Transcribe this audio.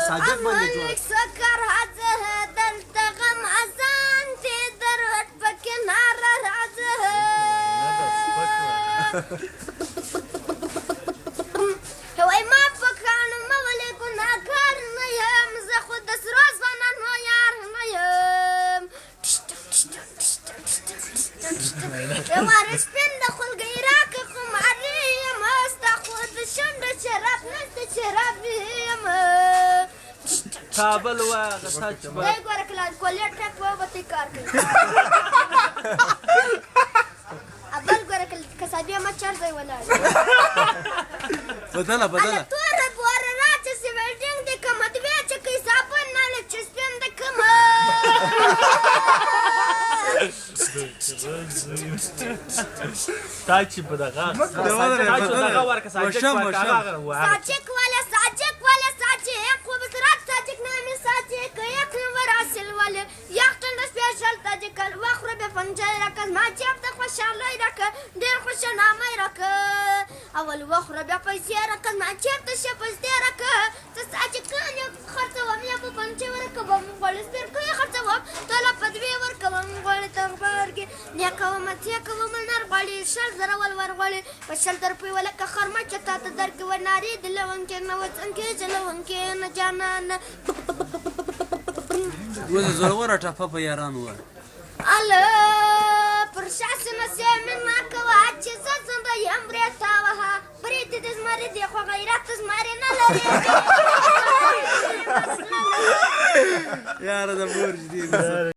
صادق باندې جوړ سکر حاضر دلته غم ازان ته درت پکې نار راځه وای ما پکان مولې ګناګار نه یم زه خو د سرو ځوانانو یار نه یم وارث سپین د خولګۍ راکړه خماري یم ستا خو د شونډو شراب نسته شراب یم کابل وایه سچ به دی ګوره کله کولې ټک وبتې کار کوي بل ګوره کسابي مچر ځای ولاړ بدله بدله توره بوره راچه سي ویلډینګ د کومه دوی چې کوي صابون نه لږ چې سپین د کومه تا چې په دغه ورکه ساجک والا ساجک خوبصورت ساجک نامي ساجک یک نمبر اصل والا یختن د سپیشل تاجکل واخره به پنجای راکل ما جیب ته خوشحالۍ راکه ډېر خوشنامۍ راکه اول واخره بیا پیسې راکل ما جیب ته ښه پیسې راکه زه ساجکان یم خرڅوم یا په پنجې ورکوم غوړې سپرکۍ خرڅوم ټوله په دوې ورکوم غوړې ته غبرګې نیکوم تېکوم نر غوړې شل زره ولور غوړې په شل روپۍ ولکه خرمه چې تا ته درکړي و نارې د لونګې نه وڅنګې چې لونګې نه جانانه اوس زوروره ټپه په یارانو وه الله پر شاسنه سې مینه کوه چې زه زنده یم برېتا وهه برېت د زمري دی خو غیرت زمري نه لري یاره د مور جدي